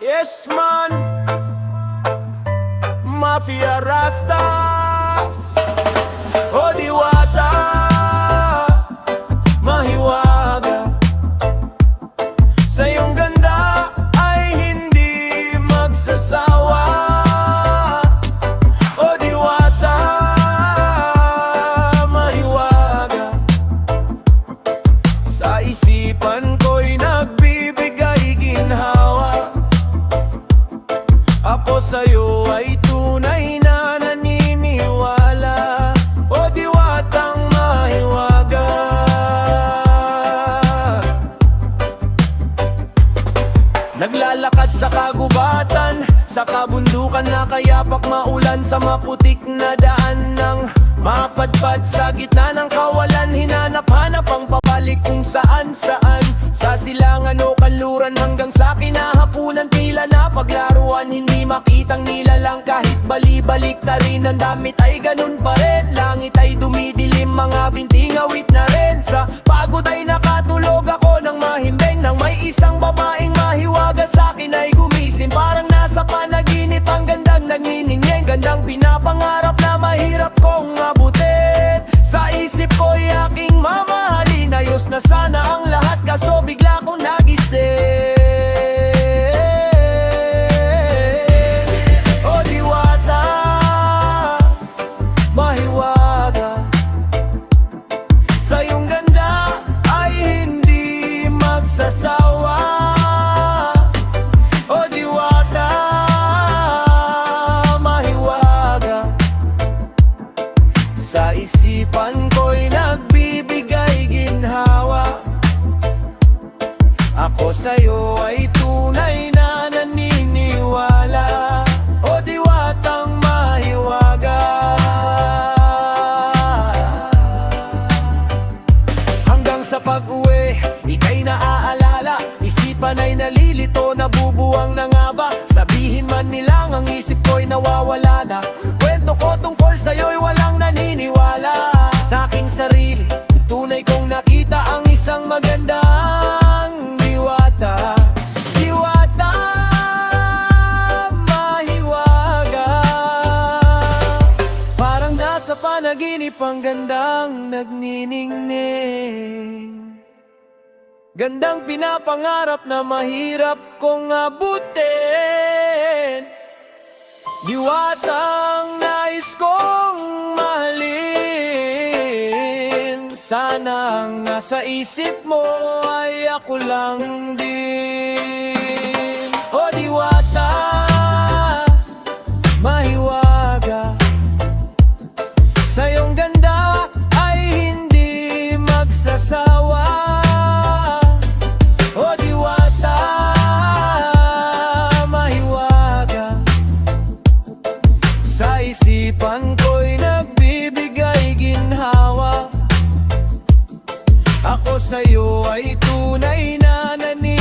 Yes man, Mafia Rasta, o diwata, mahiwaga. Sa iyong ganda ay hindi magsasawa, o diwata, mahiwaga. Sa isipan ko'y nagbibigay ginhawa. Ako sa'yo ay tunay na naniniwala, o diwatang mahiwaga. Naglalakad sa kagubatan, sa kabundukan na kayapak maulan, sa maputik na daan ng mapadpad. Sa gitna ng kawalan, hinanap-hanap ang pabalik kung saan-saan. Sa silangan o kanluran hanggang sa kinahapunan, tila na paglaruan, hindi makitang nilalang. Kahit bali-balik na rin ang damit ay ganun pa rin. Langit ay dumidilim, mga binting awit na rin. Sa pagod ay nakatulog ako ng mahimbing, nang may isang babaeng mahiwaga sa'kin ay gumising. Parang nasa panaginip, ang gandang nagniningning, gandang pinapangarap na mahirap kong abutin. Sa isip ko'y aking mamahalin, ayos na sana ang lahat, kaso bigla kong nagising. O diwata, mahiwaga. Sa iyong ganda ay hindi magsasawa, o diwata, mahiwaga. Sa isipan ko'y nagbibigay ginhawa. Ako sa'yo ay tunay na naniniwala, o diwatang mahiwaga. Hanggang sa pag-uwi, ika'y naaalala. Isipan ay nalilito, nabubuwang na nga ba? Sabihin man nilang ang isip ko'y nawawala na. Kwento ko tungkol sa'yo'y walang naniniwala. Sa aking sarili, tunay kong nakita ang isang magandang diwata. Diwata, mahiwaga. Parang nasa panaginip, ang gandang nagniningning, gandang pinapangarap na mahirap kong abutin. Diwatang nais kong mahalin, sana ang nasa isip mo ay ako lang din. O diwata, mahiwaga. Sa iyong ganda ay hindi magsasawa, o diwata, mahiwaga. Sa isipan ko'y nagbibigay ginhawa. Ako sa'yo ay tunay na naniniwala.